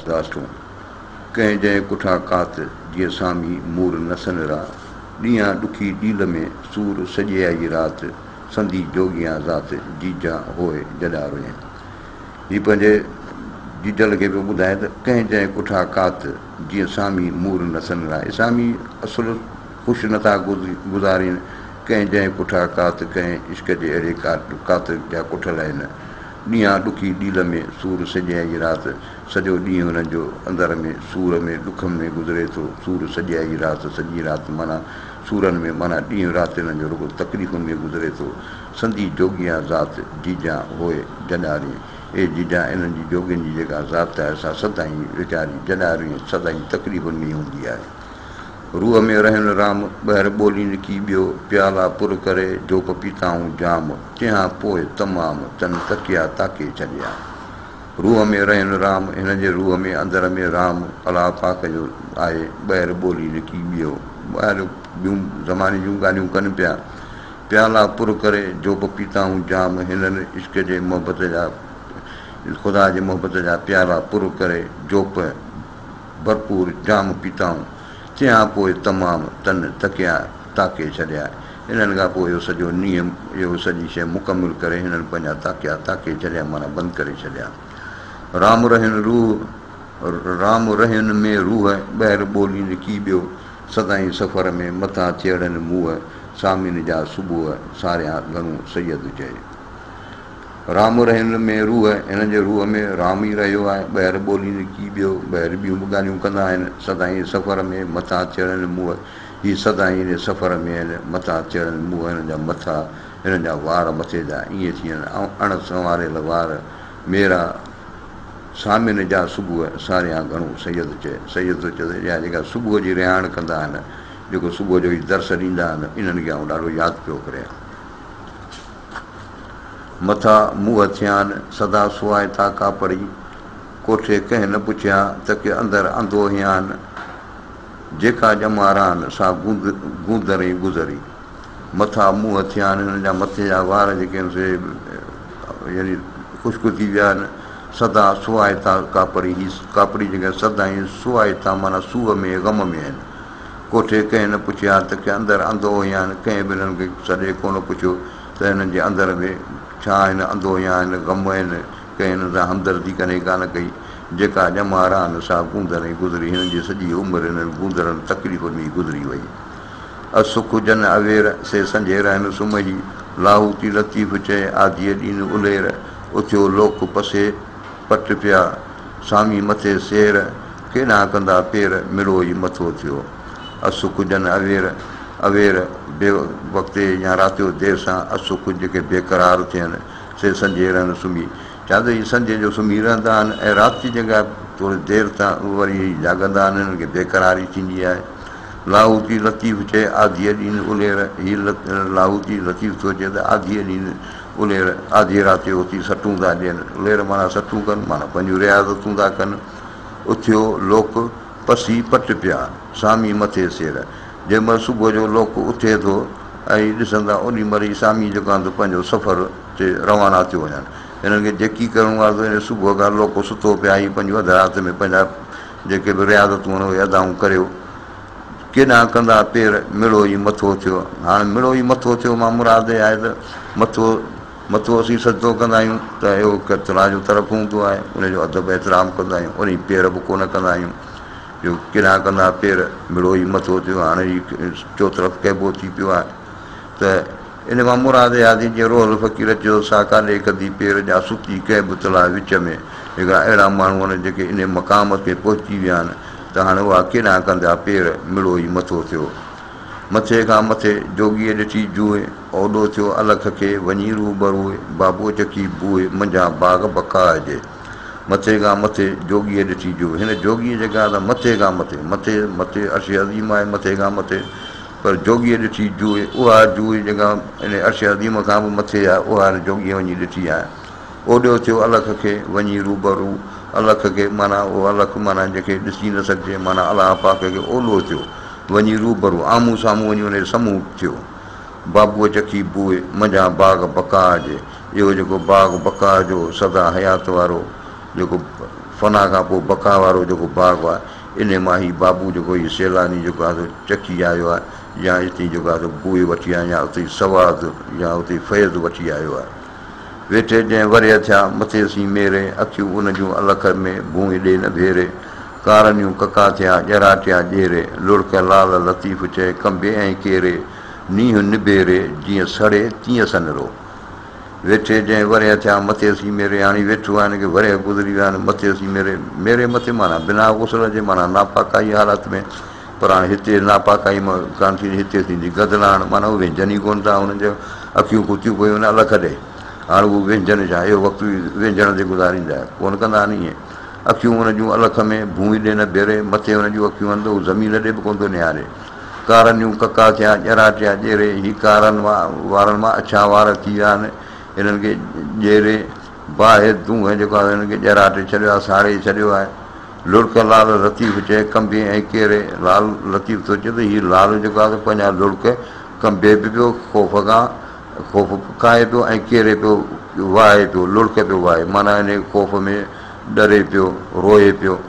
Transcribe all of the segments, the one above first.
दास्तूं कंहिं जंहिं कुठा कात जीअं सामी मूर नसन रा ॾींहं ॾुखी ॾील में सूर सॼे आई राति संधी जोगियां ज़ात जीजा होए जॾा रुए। हीअ पंहिंजे जीजल खे पियो ॿुधाए त कंहिं जंहिं कुठा कात जीअं सामी मूर नसन रा सामी असुलु ख़ुशि नथा गुज़ारीनि कंहिं जंहिं कुठा कात कंहिं इश्क जे अहिड़े कात जा कुठल आहिनि ॾींहं ॾुखी ॾील में सूर सॼे आई राति सॼो ॾींहुं हुननि जो अंदरि में सूर में ॾुख में गुज़रे थो सूर सॼे आई राति सॼी राति माना सूरनि में माना ॾींहुं राति हिननि जो रुॻो तकलीफ़ुनि में गुज़रे थो संधी जोगियां ज़ात जीजा होए जॾारी ए जीजा इन्हनि जी जोगियुनि जी जेका ज़ात आहे सा सदाईं वीचारी जॾारी सदाईं तकलीफ़ुनि में हूंदी आहे। रूह में रहन राम ॿाहिरि ॿोली निकी ॿियो प्याला पुर करे जो पपीताऊं जाम तंहिंखां पोइ तमामु तन तकिया ताके छॾिया। रूह में रहन राम हिन जे रूह में अंदरि में राम अलाह पाक जो आहे ॿाहिरि ॿोली निकी ॿियो ॿाहिरि ॿियूं ज़माने जूं ॻाल्हियूं कनि पिया प्याला पुर करे जो पपीताऊं जाम हिननि इश्क जे मोहबत जा ख़ुदा जे मोहबत जा प्याला पुर करे जोप भरपूर जाम पीताऊं तंहिंखां पोइ तमामु तन तकिया ताके छॾिया। हिननि खां पोइ इहो सॼो नियम इहो सॼी शइ मुकमिल करे हिननि पंहिंजा ताकिया ताके छॾिया माना बंदि करे छॾिया। राम रहन में रूह ॿाहिरि ॿोली निकी ॿियो सदाईं सफ़र में मथां चेड़नि मुंहं सामिन जा सुबुह सारिया घणो सैयद चए। राम रहन में रूह हिन जे रूह में राम ई रहियो आहे ॿाहिरि ॿोली निकी ॿियो ॿाहिरि ॿियूं बि ॻाल्हियूं कंदा आहिनि सदाईं सफ़र में मथां चढ़नि मुंहं हीअ सदाईं हिन सफ़र में आहिनि मथां चढ़नि मुंहं हिननि जा मथां हिननि जा वार मथे जा ईअं थी वञनि ऐं अण संवारियल वार मेरा सामिन जा सुबुह सारिया घणो सैयद चए। सैयद थो चए इहा जेका सुबुह जी रिहाण कंदा आहिनि जेको सुबुह जो ई दर्श ॾींदा आहिनि इन्हनि खे आउं ॾाढो यादि पियो करे। मथां मुंहं थिया आहिनि सदा सुवाए था कापड़ी कोठे कंहिं न पुछिया त के अंदरि अंधो हिया आहिनि जेका ॼमारान सा गूंदर ई गुज़री। मथां मुंहं थिया आहिनि हिननि जा मथे जा वार जेके आहिनि से यानी ख़ुश्क थी विया आहिनि सदा सुवाए था कापड़ी ही कापड़ी जेके सदाईं सुवाए था माना सूह में ग़म में आहिनि। कोठे कंहिं न पुछिया त के अंदरि अंधो हुया आहिनि कंहिं बि हिननि खे सॼे कोन पुछियो त हिननि जे अंदरि में छा आहिनि अंधो या आहिनि ग़म आहिनि कंहिं हिन सां हमदर्दी कॾहिं कान कई जेका ॼमारान सा गूंदर ई गुज़री हिननि जी सॼी उमिरि हिननि गूंदरनि तकलीफ़ुनि में गुज़री वई। असुख जन अवेर से संझेर आहिनि सुमही लाहूती लतीफ़ चए आदीअ ॾींहुं उलेर उथियो लोक पसे पट पिया सामी मथे सेर केॾां कंदा पेर मिड़ो ई मथो थियो। असुख जन अवेर बे वक़्ते या राति जो देरि सां असुख जेके बेक़रार थियनि से संझेर आहिनि सुम्ही छा त इहे संझे जो सुम्ही रहंदा आहिनि ऐं राति जी जेका थोरी देरि सां वरी जाॻंदा आहिनि हिननि खे बेक़रारी थींदी आहे। लाहूती लतीफ़ चए आदीअ ॾींहुं उलेर हीअ लाहूती लतीफ़ थो चए त आदीअ ॾींहुं उलेर आधी राति जो उथी सटूं था ॾियनि उलेर माना सटूं कनि माना पंहिंजूं रियाज़तूं था कनि। उथियो लोक पसी पट पिया सामी मथे सेर जंहिंमहिल सुबुह जो लोक उथे थो ऐं ॾिसंदा ओॾी महिल ई सामी जेको आहे पंहिंजो सफ़र ते रवाना थियो वञनि। हिननि खे जेकी करिणो आहे त हिन सुबुह खां लोक सुतो पिया ई पंहिंजो अधु राति में पंहिंजा जेके बि रियाज़तूं आहिनि उहे अदाऊं करियो केॾां कंदा पेर मिड़ो ई मथो थियो। हाणे मिड़ो ई मथो थियो मां मुराद आहे त मथो असीं सजदो कंदा आहियूं त इहो कतला जो तरफ़ हूंदो आहे उनजो अदब एतिराम कंदा आहियूं उन पेर बि कोन कंदा आहियूं जो केॾां कंदा पेर मिड़ो ई मथो थियो। हाणे ई चो तरफ़ कहिबो थी पियो आहे त इन मां मुराद यादि जीअं रोहल फ़क़ीर चयो सा काॾे कदी पेर जा सुती कंहिं बि तला विच में हिकिड़ा अहिड़ा माण्हू आहिनि जेके इन मक़ाम ते पहुची विया आहिनि त हाणे उहा केॾां कंदा पेर मिड़ो ई मथो थियो। मथे खां मथे जोगीअ ॾिठी जूए ओॾो थियो अलख खे वञी रूबरूए बाबो चकी बूए मुंहिंजा बाग़ बकाइजे। मथे खां मथे जोगीअ ॾिठी जूए हिन जोगीअ जेका आहे मथे खां मथे मथे मथे अर्श अज़ीम आहे मथे खां मथे पर जोगीअ ॾिठी जूए उहा जूए जेका इन अर्श अज़ीम खां बि मथे आहे उहा जोगीअ वञी ॾिठी आहे। ओॾो थियो अलख खे वञी रूबरू अलख खे माना उहो अलख माना जेके ॾिसी न सघिजे माना अलाह पाक खे ओॾो थियो वञी रूबरू आम्हूं साम्हूं वञी उन साम्हूं थियो। बाबूअ चखी बूए मुंहिंजा बाग़ बका जे इहो जेको बाग़ बका जो सदा हयात वारो जेको फना खां पोइ बका वारो जेको बाग आहे, इन मां ई बाबू जेको हीउ सैलानी जेको आहे चखी आयो आहे, या हिते जेको आहे बूए वठी आया, या उते सवाद या उते फैज़ वठी आयो आहे। वेठे जंहिं वरिया थिया मथे सी मेरे, अखियूं उन जूं अलख में भूई ॾे न भेरे, कारनियूं कका थिया ॼराटिया ॼेरे, लुड़क लाल लतीफ़ चए कंबे ऐं केरे, नींहुं निबेरे जीअं सड़े तीअं सनरो। वेठे जंहिं वरिया थिया मथे सी मेरे, हाणे वेठो आहे की वरिया गुज़री विया आहिनि मथे सी मेरे, मेरे मथे माना बिना गुसल जे माना नापाकाई हालत में, पर हाणे हिते नापाकाई मां कान थींदी, हिते थींदी गदलाण, माना उहे व्यंजन ई कोन था, हुननि जो अखियूं कुतियूं पियूं आहिनि अलख ॾे। हाणे उहो व्यंजन छा इहो वक़्तु व्यंजन ते गुज़ारींदा कोन कंदा नी ईअं। अखियूं हुन जूं अलख में भूई ॾे न बेरे, मथे हुन जूं अखियूं आहिनि त उहो ज़मीन ॾे बि कोन थो निहारे। कारनियूं कका थिया ॼराटिया ॼेरे, हीअ कारनि वारनि मां अछा वार थी विया आहिनि, हिननि खे ॼेरे बाहि दूंहं जेको आहे हिननि खे ॼराटे छॾियो आहे, साड़े छॾियो आहे। लुड़क लाल लतीफ़ चए कंबे ऐं केरे, लाल लतीफ़ थो चए त हीअ लाल जेको आहे पंहिंजा लुड़क कंबे बि पियो ख़ौफ़ खां, ख़ौफ़ खाए पियो ऐं केरे पियो, वाहे पियो, लुड़क पियो वाहे, माना इन ख़ौफ़ में डरे पियो, रोए पियो।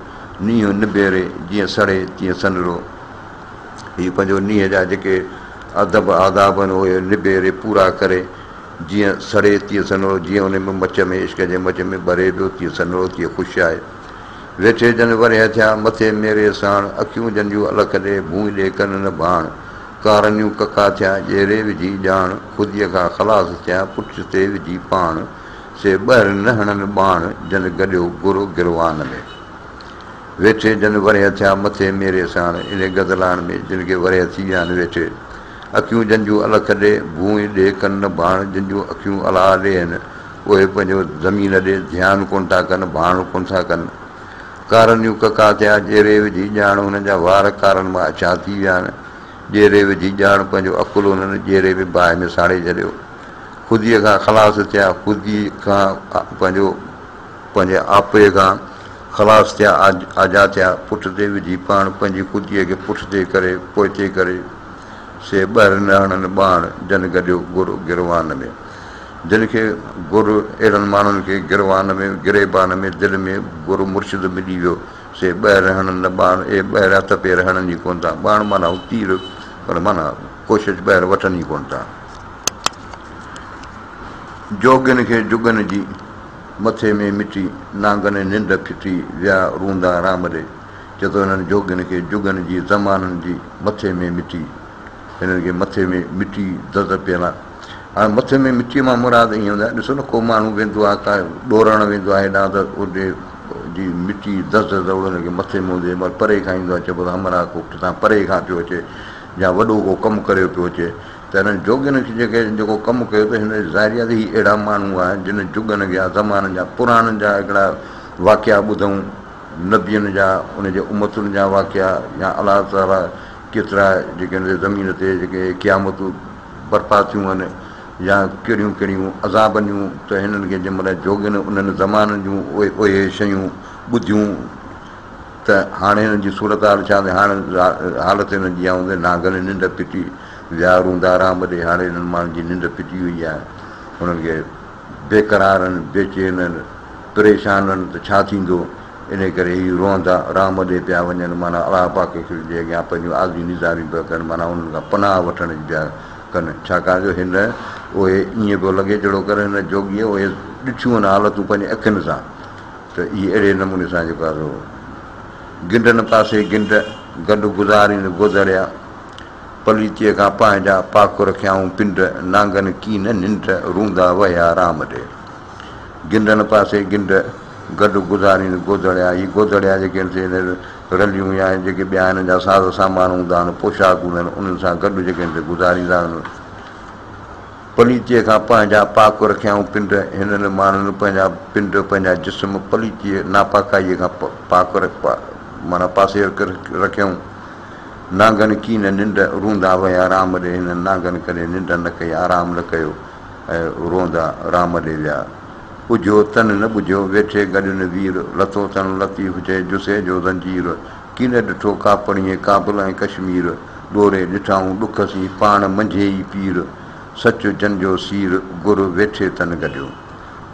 नींहुं निबेरे जीअं सड़े तीअं सनरो, हीअ पंहिंजो नींहं जा जेके अदब आदाब आहिनि उहे निबेरे पूरा करे, जीअं सड़े तीअं सनरो, जीअं उन में मच में इश्क जे मच में ॿरे पियो तीअं सनरो, तीअं ख़ुशि आहे। वेठे जन वरिया थिया मथे मेरे साण, अखियूं जन जूं अलख ॾे भूई ॾे कन न भाण, कारनियूं कका थिया ॼेरे विझी ॼाण, ख़ुदीअ खां ख़लास थिया पुठ ते विझी पाण, से ॿाहिरि न हणनि ॿाण जन गॾियो गुरु गिरवान में। वेठे जन वरिया थिया मथे मेरे साण, इन गदलाण में जिन खे वरिया थी विया आहिनि वेठे, अखियूं जन जूं अलख ॾे भूई ॾे कन न भाण, जिन जूं अखियूं अला ॾे आहिनि उहे पंहिंजो ज़मीन ॾे ध्यानु कोन था कनि, भाण कोन था कनि। कारनियूं कका थिया ॼेरे विझी ॼाण, हुननि जा वार कारनि मां अछा थी विया आहिनि, ॼेरे विझी ॼाण पंहिंजो अकुलु हुननि ॼेरे में बाहि में साड़े छॾियो। ख़ुदीअ खां ख़लास थिया, ख़ुदी खां पंहिंजे आपे खां ख़लास थिया, आज़ाद थिया, पुठ ते विझी पाण, पंहिंजी ख़ुदीअ खे पुठ ते करे पोइते करे, से ॿाहिरि न हणनि ॿाण जन गॾियो गुरु गिरवान में। जिन खे गुरु अहिड़नि माण्हुनि खे गिरवान में गिरेबान में दिलि में गुरु मुर्शिद मिली वियो, से ॿाहिरि हणनि न ॿाण, ॿाहिरि हथ पेर हणनि ई कोन था, ॿाण माना हू तीर, पर माना कोशिशि ॿाहिरि वठनि ई कोन था। जोगियुनि खे जुगनि जी मथे में मिटी, नांगनि निंड फिटी विया रूंदा राम ॾे, चए थो हिननि जोगियुनि खे जुगनि जी ज़माननि जी मथे में मिटी, हिननि खे मथे में मिटी दज़ पियल आहे। हाणे मथे में मिटीअ मां मुराद ईअं हूंदा आहे, ॾिसो न को माण्हू वेंदो आहे का ॾोरणु वेंदो आहे हेॾां त उते जी मिटी दज़ त उनखे मथे में हूंदी, परे खां ईंदो आहे, चइबो आहे हमरा को किथां परे खां पियो अचे या वॾो को कमु करे पियो अचे, त हिननि जोगियुनि खे जेको कमु कयो त हिन ज़ाहिरी आहे त हीअ अहिड़ा माण्हू आहिनि जिन जुगनि जा ज़माननि जा पुराणनि जा हिकिड़ा वाक़िया ॿुधूं, नबियनि जा उनजे उमतुनि जा वाक़िया, या अलाह ताला केतिरा जेके हिन ज़मीन ते जेके क़यामतूं बर्पा थियूं आहिनि, या कहिड़ियूं कहिड़ियूं अज़ाबनियूं, त हिननि खे जंहिं महिल जोगियुनि उन्हनि ज़माननि जूं उहे शयूं ॿुधियूं त हाणे हिननि जी सूरत हाल छा, हाणे हालत हिननि जी आहे नांगनि निंड फिटी विया रूंदा राम ॾे, हाणे हिननि माण्हुनि जी निंड फिटी हुई आहे, हुननि खे बेक़रार आहिनि, बेचैन आहिनि, परेशान आहिनि, त छा थींदो, इन करे हीअ रोअंदा राम ॾे पिया वञनि, माना अलाह पाक जे अॻियां पंहिंजूं आज़ी निज़ारियूं पिया कनि, माना उन्हनि खां पनाह वठण जी पिया कनि, छाकाणि जो हिन उहे ईअं पियो लॻे जहिड़ो करे हिन जोगीअ उहे ॾिठियूं आहिनि हालतूं पंहिंजे अखियुनि सां, त इहे अहिड़े नमूने सां जेको आहे गिंडनि पासे गिंड गॾु गुज़ारीनि गुज़रिया, पलीतीअ खां पंहिंजा पाक रखियाऊं पिंड, नांगनि कीन निंड रूंदा वया राम ॾे। गिंडनि पासे गिंड गॾु गुज़ारीनि गोदड़िया, हीअ गोदड़िया जेके आहिनि रलियूं या जेके ॿिया हिननि जा साज़ सामान हूंदा आहिनि, पोशाक हूंदा आहिनि, उन्हनि सां गॾु जेके आहिनि गुज़ारींदा आहिनि। पलीतीअ खां पंहिंजा पाक रखियाऊं पिंड, हिननि माण्हुनि पंहिंजा पिंड पंहिंजा जिस्म पलीतीअ नापाकाईअ खां पाक माना पासे रखियऊं। नांगनि कीन निंड रूंदा विया राम ॾे, हिननि नांगनि करे निंड न कई, आराम न कयो ऐं रोंदा राम ॾे विया। ॿुझो तन न ॿुधियो वेठे गॾनि वीर, लथो तन लतीफ़ चए जुसे जो ज़ंजीर, कीन ॾिठो कापड़ीअ काबुल ऐं कश्मीर, ॾोरे ॾिठाऊं ॾुख सी पाण मंझे ई पीर, सच जन जो सीर गुरु वेठे तन गॾियो।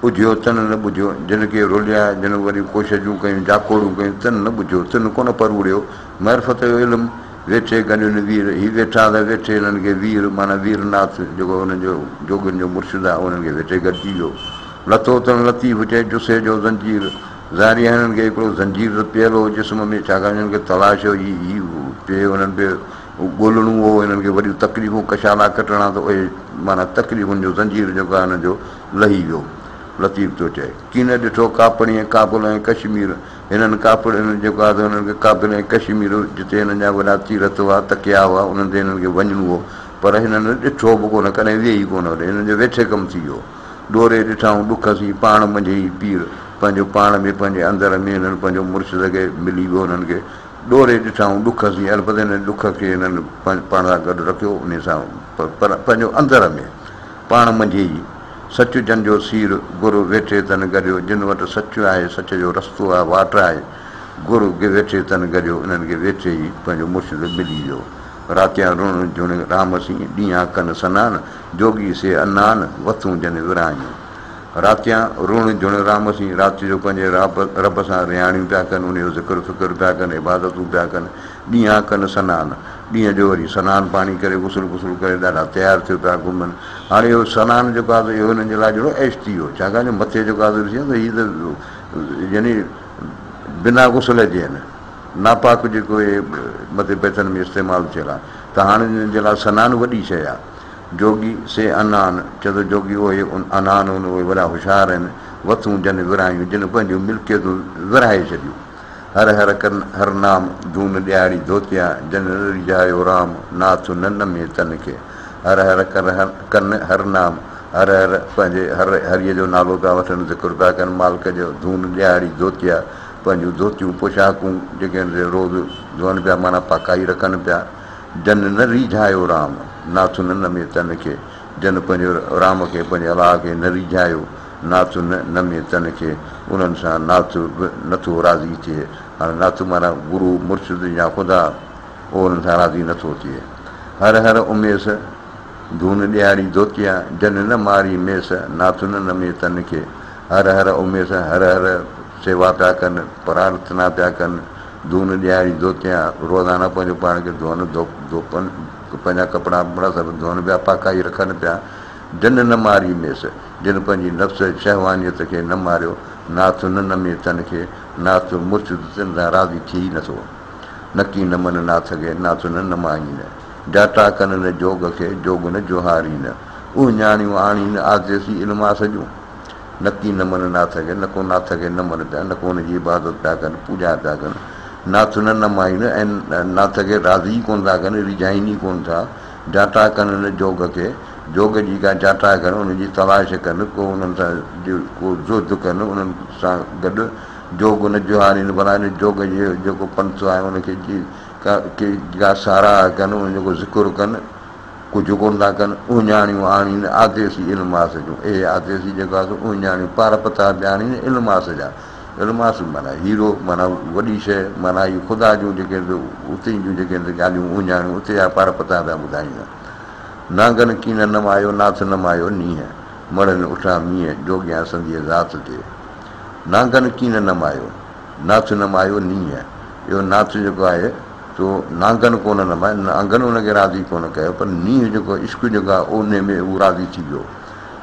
ॿुधियो तन न ॿुधियो, जिन खे रुलिया जिन वरी कोशिशूं कयूं जाकोड़ूं कयूं तन न ॿुधियो, तिन कोन परवड़ियो महरफ़त जो इल्मु। वेठे गॾियुनि वीर, हीअ वेठा त वेठे हिननि खे वीर माना वीरनाथ जेको हुननि जो जोगियुनि जो मुर्शिद आहे उन्हनि खे वेठे गॾिजी वियो। लथो तन लतीफ़ चए जुसे जो ज़ंजीर, ज़ारी हिननि खे हिकिड़ो ज़ंजीर पियल हो जिस्म में, छाकाणि हिननि खे तलाश हुई हीअ पिए हुननि खे ॻोल्हणो हो, हिननि खे वॾियूं तकलीफ़ूं कशाला कटणा त उहे माना तकलीफ़ुनि जो ज़ंजीर जेको आहे हिननि जो लही वियो। लतीफ़ थो चए कीन ॾिठो कापड़ी ऐं काबुल ऐं कश्मीर, हिननि कापड़नि जेको आहे त हुननि खे काबिल ऐं कश्मीर जिते हिननि जा वॾा तीरथ हुआ तकिया हुआ उन्हनि ते हिननि खे वञिणो हो, पर हिननि ॾिठो बि कोन, कॾहिं वेही कोन होॾे, हिननि जो वेठे कमु थी वियो। ॾोरे ॾिठाऊं ॾुख सी पाण मंझे ई पीर, पंहिंजो पाण में पंहिंजे अंदर में हिननि पंहिंजो मुर्शिद खे मिली वियो। हुननि खे ॾोरे ॾिठाऊं ॾुख सी, अलबते हिन ॾुख खे हिननि पाण सां गॾु रखियो उन सां, पर पंहिंजो अंदर में पाण मंझे ई सच जन जो सीर गुरु वेठे तन गॾियो, जिन वटि सच आहे सच जो रस्तो आहे वाट आहे, गुरु खे वेठे तन गॾियो, इन्हनि खे वेठे ई पंहिंजो मुर्शिद मिली वियो। रातिया रुण जुण राम सी, ॾींहं कनि सनान, जोगी से अनान वथूं जन विरायूं। रातिया रुण जुण राम सी, राति जो पंहिंजे रब सां रिहाणियूं पिया कनि, उनजो ज़िक्र फ़िक्र पिया कनि, इबादतूं पिया कनि। ॾींहं कनि सनान, ॾींहं जो वरी सनानु पाणी करे गुसुल वुसुल करे ॾाढा तयारु थियो पिया घुमनि। हाणे इहो सनानु जेको आहे त इहो हिननि जे लाइ जहिड़ो ऐश थी वियो, छाकाणि मथे जेको आहे ॾिसी त हीअ त यानी बिना गुसल जे आहिनि, नापाक जेको इहे मथे पैथनि में इस्तेमालु थियल आहे, त हाणे हिननि जे लाइ सनानु वॾी शइ आहे। जोगी से अनान, चए थो जोगी उहे अनान उहे वॾा होशियार आहिनि, वथूं जन विरायूं, जिन पंहिंजूं मिल्कियतूं विराए छॾियूं। हर हर कन हर नाम धून ॾियारी धोतिया, जन रिझायो राम नाथ नन में तन खे। हर हर कन हर नाम, हर हर पंहिंजे हर हरीअ जो नालो पिया वठनि, ज़िक्र पिया कनि मालिक जो, धून ॾियारी धोतिया, पंहिंजूं धोतियूं पोशाकूं जेके आहिनि रोज़ु धोअनि पिया माना पाकाई रखनि पिया। जन न रिझायो राम नाथ नन में तन खे, जन पंहिंजो राम खे पंहिंजे अलाह खे न रिझायो नाथ न में तन खे, उन्हनि सां नाथ बि नथो राज़ी थिए। हाणे नाथ माना गुरू मुर्शिद या ख़ुदा, उहो उन्हनि सां राज़ी नथो थिए। हर हर उमेश धून ॾियारी धोतिया, जन न मारी मेस नाथ न में तन खे। हर हर उमेश, हर हर सेवा पिया कनि, प्रार्थना पिया कनि, धून ॾियारी धोतिया, रोज़ाना पंहिंजो पाण खे धोअनि धोपनि, पंहिंजा कपिड़ा वपिड़ा सभु धोअनि पिया, पाकाई रखनि पिया। जन न मारी मेस, जिन पंहिंजी नफ़्स शहवानियत खे न मारियो, नाथ न में तन खे, नाथ मुर्शिद तिन सां राज़ी थी ई नथो। नकी न मन नाथ खे, नाथ न माई न, जाटा कनि न जोग खे, जोग न जोहारी न, उहे न्याणियूं आणी न आदेसी इल्मा सॼूं। नकी न मन नाथ खे, न को नाथ खे न मन पिया, न को हुनजी इबादत पिया कनि, पूॼा पिया कनि। नाथ न माई न, ऐं नाथ खे राज़ी कोन था कनि, रिझाइनि ई कोन था। जाटा कनि न जोग खे, जोग जी का जाटा कनि, उनजी तलाश कनि, को उन्हनि सां को ज़ुद कनि, उन्हनि सां गॾु जोग न जोहारीनि, भला इन जोग जे जेको पंथ आहे उनखे का साराह कनि, उन जेको ज़िक्र कनि, कुझु कोन था कनि। उहे न्याणियूं आणीनि आदेसी इल्मास जूं, इहे आदेसी जेको आहे उहे न्याणियूं पार पता पिया आणीनि इल्मास जा। इल्मास माना हीरो, माना वॾी शइ, माना इहे ख़ुदा जूं जेके उते जूं जेके ॻाल्हियूं, उहे न्याणियूं उते जा पार पता पिया ॿुधाईंदा। नांगनि कीन न मायो नाथ न मायो नींहं, मड़नि उठां मींहं जोगियां संधीअ ज़ात ते। नांगनि कीन न मायो नाथ न मायो नींहं, इहो नाथ जेको आहे तो नांगनि कोन न माए, नांगनि उनखे राज़ी कोन कयो, पर नींहं जेको इश्क जेको आहे उन में उहो राज़ी थी वियो।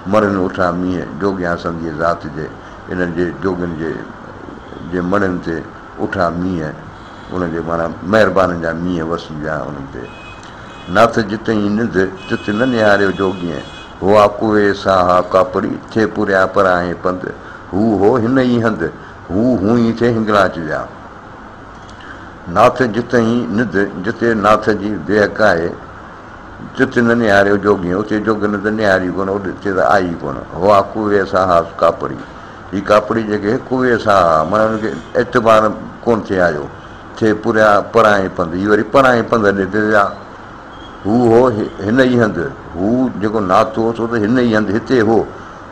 मड़नि उठां मींहं जोगियां संधीअ ज़ात जे, इन्हनि जे जोगियुनि जे मड़नि ते उठां मींहं, उनजे माना महिरबानी जा मींहं वसी विया उन्हनि ते। नाथ जिते ई निंध तित न निहारियो जोगीअ, हुआ कुए साहा कापड़ी थिए पुरिया पराए पंध, हू हो हिन ई हंधि हू हूं ई थिए हिंगलाच विया। नाथ जिते ई निंध, जिते नाथ जी बेहक आहे, तित न निहारियो जोगीअ, उते जोग न त निहारी कोन, उते त आई कोन। हुआ कुए साहा कापड़ी, हीअ कापड़ी जेके कुए साहा माना हुनखे एतबार कोन थिए आयो, थिए पुरिया पराए पंध, हीअ वरी पराए पंध ॾे ते विया। हू हो हिन ई हंधि, हू जेको नाथ हो सो त हिन ई हंधि हिते हो,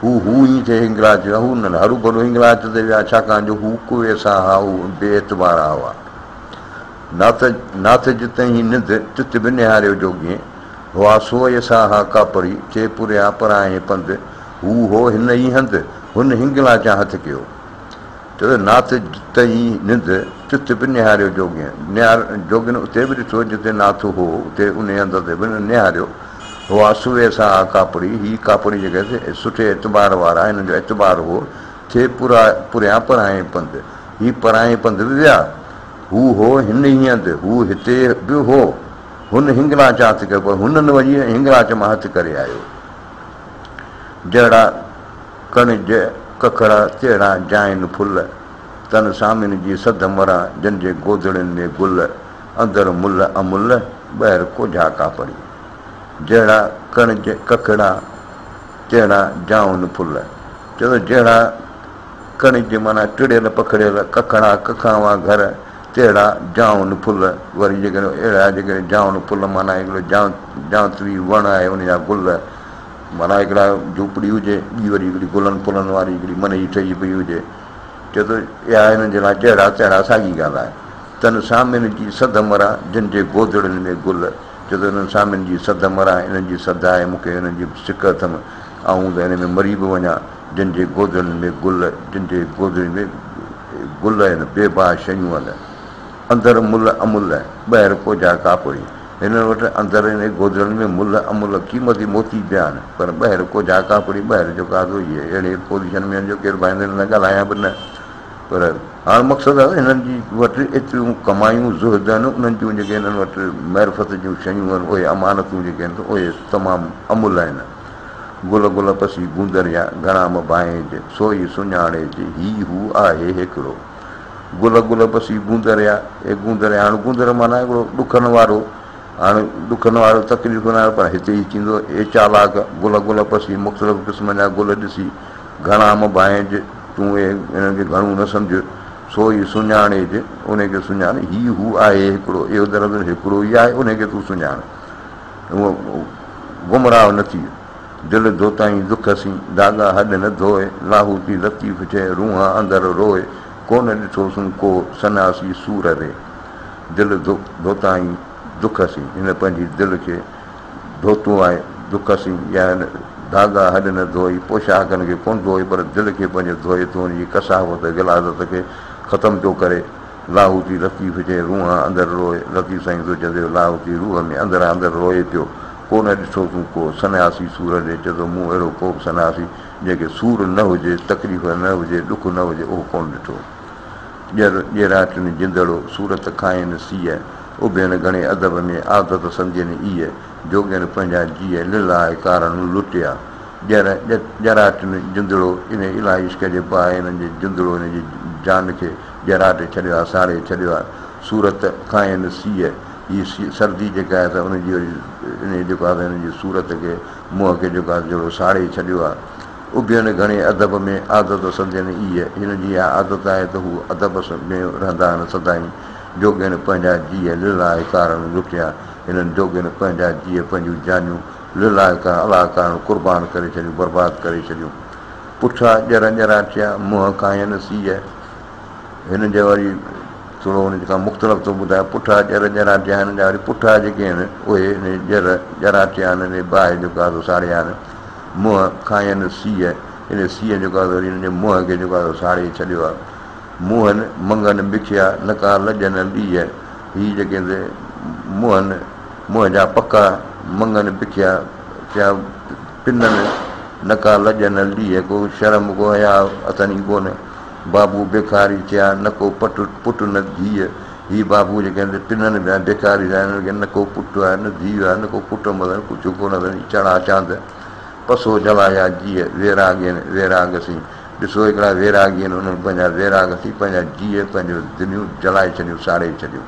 हू ई थिए हिंगलाच विया। हू न हरू भरू हिंगलाच ते विया, छाकाणि जो हू कुए साहा, हू बेएतबारा हुआ। नाथ जिते ई निंध तित बि निहारियो जोगीअ, हुआ सोए साहा कापड़ी थिए पुरिया पराए पंध, हू हो हिन ई हंधि हुन हिंगला जा हथु कयो चयो नाथ तई निंद चित बि निहारियो जोगिन उते बि ॾिठो जिते नाथ हो उते उन हंध ते बि निहारियो हुआ सुवे सां कापड़ी ही कापड़ी जेके सुठे एतबार वारा हिननि जो एतबार हो थिए पुरियां पराए पंधु ही पराए पंधु बि विया हू हो हिन ई हंधि हू हिते बि हो हुन हिंगलाच हथु कयो पर हुननि वञी हिंगलाच मां हथु करे आयो जहिड़ा कणिज कखड़ा तहिड़ा जाइन फुल तन सामिन जी सद मरा जंहिंजे गोदड़नि में गुल अंदरि मुल अमुल ॿाहिरि कोझा कापड़ी जहिड़ा कणिज कखड़ा तहिड़ा जाउन फुल चयो जहिड़ा कणिज माना टिड़ियल पखड़ियल कखड़ा कखावा घर तहिड़ा जाउन फुल वरी जेके अहिड़ा जेके जाउन फुल माना हिकिड़ो जांतरी वण आहे उन जा गुल माना हिकिड़ा झूपड़ी हुजे ॿी वरी हिकिड़ी गुलनि फुलनि वारी हिकिड़ी मन जी ठही पई हुजे चए थो इहा हिननि जे लाइ जहिड़ा तहिड़ा साॻी ॻाल्हि आहे तन सामिन जी सद मरा जंहिंजे गोदड़नि में गुल चए थो हिननि सामिन जी सद मरा हिननि जी सद आहे मूंखे हिननि जी सिक अथमि ऐं त हिन में मरी बि वञा जंहिंजे गोदड़नि में गुल जंहिंजे गोदड़नि में गुल आहिनि बेबा शयूं आहिनि अंदरि मुल अमुल ॿाहिरि कोझा कापड़ी हिन वटि अंदरि हिन गोदड़नि में मुल अमुल क़ीमती मोती पिया आहिनि पर ॿाहिरि कोझा कापड़ी ॿाहिरि जेको आहे इहे अहिड़े पोज़ीशन में जो केरु भाईंदे न ॻाल्हायां बि न पर हाणे मक़सदु आहे हिननि जी वटि एतिरियूं कमायूं ज़ुहद आहिनि उन्हनि जूं जेके हिननि वटि महरफ़त जूं शयूं आहिनि उहे अमानतूं जेके आहिनि उहे तमामु अमुल आहिनि गुल गुल पसी गूंदरिया घणा बाहि सोई सुञाणे जे ही हू आहे हिकिड़ो गुल गुल पसी गूंदरिया हाणे गूंदर माना हिकिड़ो ॾुखनि वारो हाणे ॾुखनि वारो तकलीफ़ न आहे पर हिते ई थींदो ए चालाक गुल गुल पसी मुख़्तलिफ़ क़िस्म जा गुल ॾिसी घणा बाहि तूं हिननि खे घणो न सम्झ सोई सुञाणे जे उनखे सुञाणे ही हू आहे हिकिड़ो इहो दरअसल हिकिड़ो ई आहे उनखे तूं सुञाण उहो गुमराह न थी दिलि धोताई दुख सी दाॻा हॾ न धोए लाहूती लतीफ़ चए रूह अंदरि रोए कोन ॾिठोसीं को सन्यासी सूर रे दिलि धोताई दुख सी हिन पंहिंजी दिलि खे धोतो आहे दुख सी या धागा हॾ न धोई पोशाकनि खे कोन धोई पर दिलि खे पंहिंजो धोए थो हुनजी कसावत गिलादत खे ख़तमु थो करे लाहूती लतीफ़ चए रूह अंदरि रोए लतीफ़ साईं थो चए लाहूती रूह में अंदरि रोए पियो कोन ॾिठो तूं को सन्यासी सूर ॾे चए थो मूं अहिड़ो को बि सन्यासी जंहिंखे सूर न हुजे तकलीफ़ न हुजे ॾुख न हुजे उहो कोन ॾिठो ॼेराटिन जिंदड़ो सूरत खाइनि सीअ उभियनि घणे अदब में आदत सम्झनि इहे जोगियनि पंहिंजा जीअ लिलाए कारण लुटिया ॼराटिन जिंदड़ो इन इलाही इश्क जे पाए हिननि जे जिंदड़ो हिन जी जान खे ॼराटे छॾियो आहे साड़े छॾियो आहे सूरत खाइनि सीअ हीअ सर्दी जेका आहे त उनजी इन जेको आहे त हिन जी सूरत खे मुंहं खे जेको आहे जहिड़ो साड़े छॾियो आहे उभियनि घणे अदब में आदत सम्झनि इहे हिन जी इहा आदत आहे त हू अदब में रहंदा आहिनि सदाईं जोगियनि पंहिंजा जीअ लिलाए कारण लुटिया हिननि जोगियनि पंहिंजा जीअ पंहिंजूं जानियूं लिलाए कारण अलाह कारण क़ुर्बान करे छॾियूं बर्बादु करे छॾियूं पुठा ॼराटिया मुंहं खाइनि सीअ हिन जे वरी थोरो हुन जेका मुख़्तलिफ़ थो ॿुधाए पुठा ॼराटिया हिन जा वरी पुठा जेके आहिनि उहे हिन ॼराटिया आहिनि हिन बाहि जेको आहे साड़िया आहिनि मुंहं खाइनि सीअ हिन सीअ जेको आहे वरी हिन जे मुंहं खे जेको आहे साड़े छॾियो आहे मुंहनि मंगनि बिखिया नका लॼनि ॾींहं हीअ जेके मुंहं जा पका मंगनि बिखिया थिया पिननि नका लॼनि ॾींहं को शर्म को हया अथनि कोन बाबू बेकारी थिया न को पुटु न धीअ हीअ बाबू जेके आहिनि पिननि पिया बेकारी थिया हिननि खे न को पुटु आहे न धीउ आहे न को पुटु मदन कुझु कोन अथनि चढ़ा चांद पसो जलाया जीअ वैरागी आहिनि वैराग सी ॾिसो हिकिड़ा वैरागी आहिनि उन्हनि पंहिंजा वैराग थी पंहिंजा जीअ पंहिंजो दिलियूं जलाए छॾियूं साड़े छॾियूं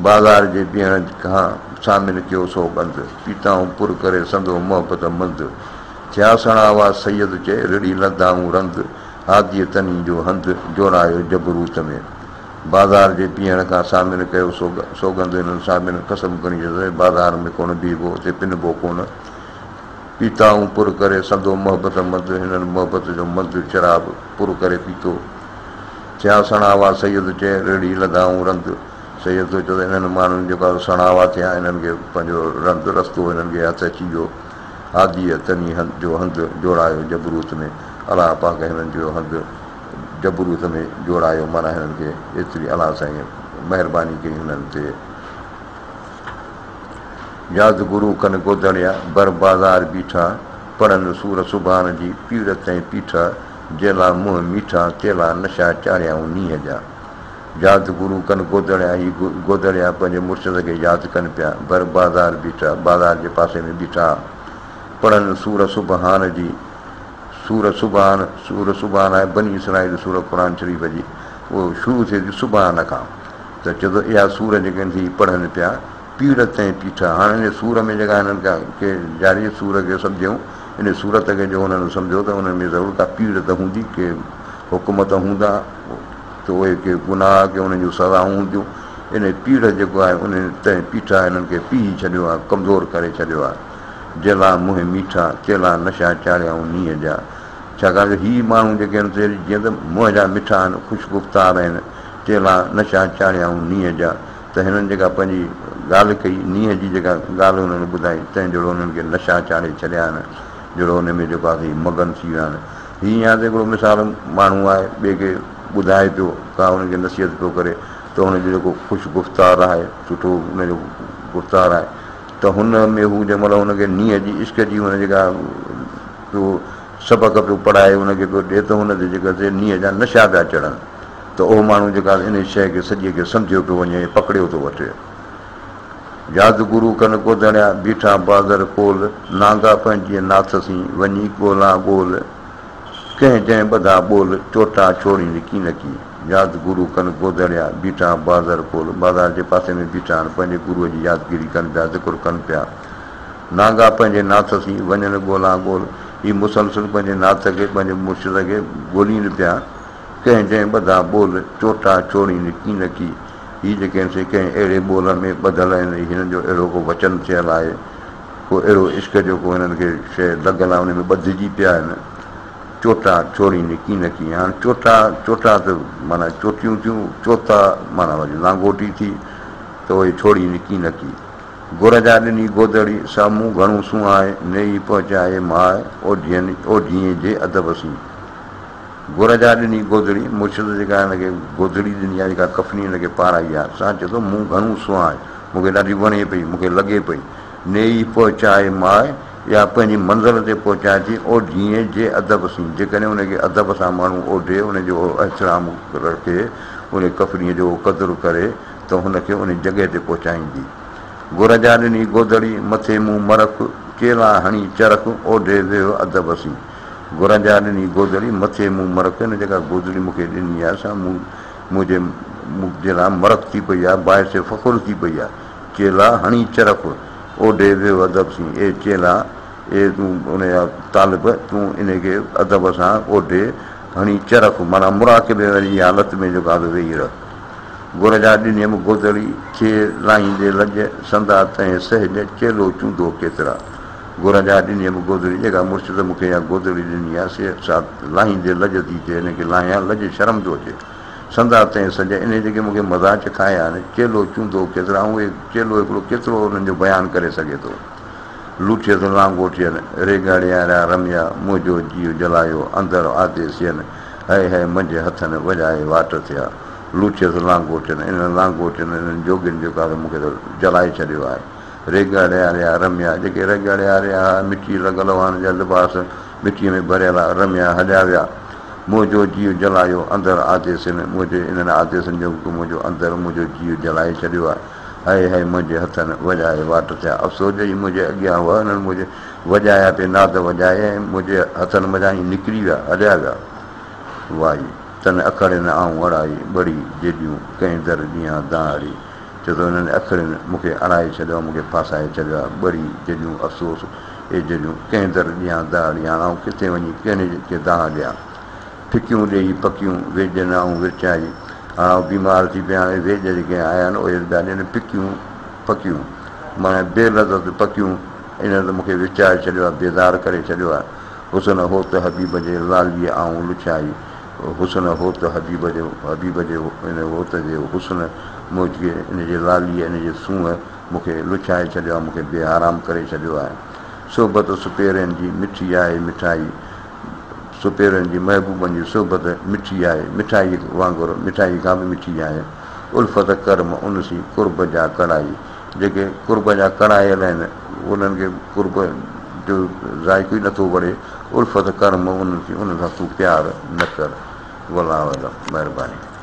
बाज़ार जे बीहण खां सामिन कयो सो बंदि पीताऊं पुर करे संदो मोहबत मंद थिया सणा हुआ सैयद चए रिड़ी लदाऊं रंद हादीअ तनी जो हंधि जोड़ायो जबरूत में बाज़ार जे पीअण खां सामिन कयो सोगंद हिननि सामिन कसम खणी बाज़ार में कोन बीहबो हुते पिनबो कोन पीताऊं पुर करे संदो मोहबत मंद हिननि मोहबत जो मंद शराब पुर करे पीतो थिया सणावा सैयद चए रेड़ी लदाऊं रंद सैयद थो चए हिननि माण्हुनि जेका सणावा थिया हिननि खे पंहिंजो रंग रस्तो हिननि खे हथु अची वियो हादीअ तनी जो हंधि जोड़ायो जबरूत में अलाह पाक हिननि जो हंधि जबरूत में जोड़ायो, माना हिननि खे एतिरी अलाह साईं महिरबानी कई हुननि ते। यादि गुरू कनि गोदड़िया बर बाज़ार बीठा, पढ़नि सूर सुभाणे जी पीर ताईं पीठा, जेला मुंहुं मीठा तेला नशा चाढ़ियाऊं नींहं जा। यादि गुरू कनि गोदड़िया, ही गोदड़िया पंहिंजे मुर्शिद खे यादि कनि पिया, बर बाज़ार बीठा, बाज़ार जे पासे में बीठा, पढ़नि सूर सुभाणे जी, सूर सुभाणे आहे बनी इसराईल सूर क़ुर शरीफ़ जी, उहो शुरू थिए थी सुभाणे खां, त चए थो इहा सूर जेके थी पढ़नि पिया पीर ताईं पीठा। हाणे इन सूर में जेका हिननि खां के जारी सूर खे सम्झूं, इन सूरत खे जो हुननि सम्झो त हुन में ज़रूरु का पीड़ त हूंदी, के हुकुम त हूंदा, त उहे के गुनाह के उन्हनि जूं सज़ाऊं हूंदियूं। इन पीड़ जेको आहे उन ताईं पीठा हिननि खे पीउ छॾियो आहे, कमज़ोर करे छॾियो आहे। जेला मुंहुं मीठा तेला नशा चाढ़ियाऊं नींहं जा। छाकाणि त हीअ माण्हू जेके आहिनि जीअं त मुंहं जा मिठा आहिनि, ख़ुशगुफ़्तार आहिनि, तेला नशा चाढ़ियाऊं नींहं जा, त हिननि जेका पंहिंजी ॻाल्हि कई, नींहं जी जेका ॻाल्हि हुननि ॿुधाई, तंहिं जहिड़ो हुननि खे नशा चाढ़े छॾिया आहिनि, जहिड़ो हुन में जेको आहे मगन थी विया आहिनि। हीअं या त हिकिड़ो मिसाल माण्हू आहे, ॿिए खे ॿुधाए पियो, का हुनखे नसीहत पियो करे, त हुनजो जेको ख़ुशगुफ़्तार आहे, सुठो हुनजो गुफ़्तार आहे, त हुन में हू जंहिं महिल हुनखे नींहं जी इश्क जी हुन जेका पियो सबक़ पियो पढ़ाए, हुनखे पियो ॾिए, त हुन ते जेका नींहं जा नशा पिया चढ़नि, त उहो माण्हू जेका इन शइ खे सॼे खे सम्झियो पियो वञे, पकड़ियो थो वठे। यादि गुरू कनि गोदड़िया बीठा बाज़र कोल, नांगा पंहिंजी नाथसीं वञी ॻोल्हा ॻोल, कंहिं जंहिं ॿधा ॿोल चोटा छोड़ींदी की न की। यादि गुरू कनि गोदड़िया बीठा बाज़र कोल, बाज़ार जे पासे में बीठा आहिनि, पंहिंजे गुरूअ जी यादगिरी कनि पिया, ज़िक्र कनि पिया। नांगा पंहिंजे नाथसीं वञनि ॻोल्हा ॻोल, ही मुसलसिल पंहिंजे नाथ खे, पंहिंजे मुर्शिद खे ॻोल्हीनि पिया, कंहिं जंहिं ॿधा ॿोल चोटा छोड़ींदी की न की। हीअ जेके आहिनि से कंहिं अहिड़े ॿोल में ॿधल आहिनि, हिननि जो अहिड़ो को वचन थियल आहे, को अहिड़ो इश्क जो को हिननि खे शइ लॻल आहे, हुन में ॿधिजी पिया आहिनि, चोटा छोड़ींदी की न की। हाणे चोटा त माना चोटियूं थियूं, चोथा माना वरी लांगोटी थी, त उहे छोड़ींदी की न की। गुर जा ॾिनी गोदड़ी साम्हूं घणो सुहाए, नेई पहुचाए माए ओढीअ जे अदब सी। गुर जा ॾिनी गोदड़ी, मुर्शिद जेका हिनखे गोदड़ी ॾिनी आहे, जेका कफनी हिनखे पाराई आहे, असां चए थो मूं घणो सुहाए, मूंखे ॾाढी वणे पई, मूंखे लॻे पई। नेई पहुचाए माए, या पंहिंजी मंज़िल ते पहुचाए थी, ओढीअ जे अदब सी, जेकॾहिं उनखे अदब सां माण्हू ओढे, उनजो एतिराम रखे, उन कफनीअ जो क़दुरु करे, त हुनखे उन जॻह ते पहुचाईंदी। गुर जा ॾिनी गोदड़ी मथे मूं मरख, केला हणी चरख ओढे वियो अदब सी। गुर जा ॾिनी गोदड़ी मथे मूं मरख, हिन जेका गोदड़ी मूंखे ॾिनी आहे, असां मुंहिंजे लाइ मरख थी पई आहे, बाहिर से फ़ख़ुरु थी पई आहे। केला हणी चरख ओढे वियो अदब सी, ए चेला ए तूं उनजा तालिब, तूं इनखे अदब सां ओढे हणी चरख, माना मुराकिबे वारी हालत में जेका वेही रह। गुर जा ॾिनियमि गोदड़ी खे लाहींदे लॼ, संदा तंहिं सहज चेलो चूंदो केतिरा। गुर जा ॾिनियमि गोदड़ी, जेका मुर्शिद मूंखे इहा गोदड़ी ॾिनी आहे, से सां लाहींदे लॼ थी थिए, हिनखे लाहियां लॼ शर्म थो अचे। संदा तंहिं सज, इन जेके मूंखे मज़ाक़ खाया आहिनि, चेलो चूंदो केतिरा, ऐं उहे चेलो हिकिड़ो केतिरो हुननि जो बयानु करे सघे थो। लूठियसि लांगोटियनि रेगाड़िया रमिया, मुंहिंजो जीव जलायो अंदरि आदेसियनि, है मुंहिंजे हथनि वॼाए वाट थिया। लूठियसि लांगोटियनि, इन लांगोटियनि इन्हनि जोगियुनि जेका त मूंखे त जलाए छॾियो आहे। रेगाड़िया रमिया, जेके रेगाड़िया मिटी लॻल हुआ, हिन जा लिबास मिटीअ में भरियल आहे, रमिया हलिया विया। मुंहिंजो जीव जलायो अंदरि आदेसनि, मुंहिंजे इन्हनि आदेसनि जो मुंहिंजो अंदरि मुंहिंजो जीव जलाए छॾियो आहे। है मुंहिंजे हथनि वॼाए वाट थिया। अफ़सोस जो मुंहिंजे अॻियां हुआ, हिननि मुंहिंजे वॼाया पिए नाद वॼाए, ऐं मुंहिंजे हथनि मज़ा ई निकिरी विया, हलिया विया। वाई तन अखड़नि आऊं अड़ाई, बड़ी जेॾियूं कंहिं दर ॾींहं दाड़ी। छो त हुननि अखड़नि मूंखे अड़ाए छॾियो, मूंखे फासाए छॾियो आहे। बड़ी जेॾियूं अफ़सोस, ए जेॾियूं कंहिं दर ॾींहं दाड़ी। हाणे आऊं किथे वञी कंहिंखे दाह ॾियां। फिकियूं ॾेई पकियूं वेझनि आऊं विरचाई। हाणे बीमार थी पिया, हाणे वेझ जेके आया आहिनि उहे पिया ॾियनि फिकियूं पकियूं, माना बेलज़त पकियूं, इन त मूंखे विचाए छॾियो आहे, बेज़ार करे छॾियो आहे। हुसन हो त हबीब जे लालीअ आऊं लुछाई। हुसन हो त हबीब जे इन होत जे हुसन मुंहिंजे इन जे लालीअ, इन जे सूंहं मूंखे लुछाए छॾियो आहे, मूंखे बेआराम करे छॾियो आहे। सोबत सुपेरनि जी मिठी आहे मिठाई, सुपेरनि जी महबूबनि जी सोबत मिठी आहे, मिठाई वांगुरु मिठाई खां बि मिठी आहे। उल्फत कर्म उन सी कुर्ब जा कढ़ाई, जेके कुर्ब जा कढ़ायल आहिनि उन्हनि खे कुर्ब जो ज़ाइक़ो ई नथो वणे। उल्फत कर्म उन सां तूं प्यारु न कर। वला महिरबानी।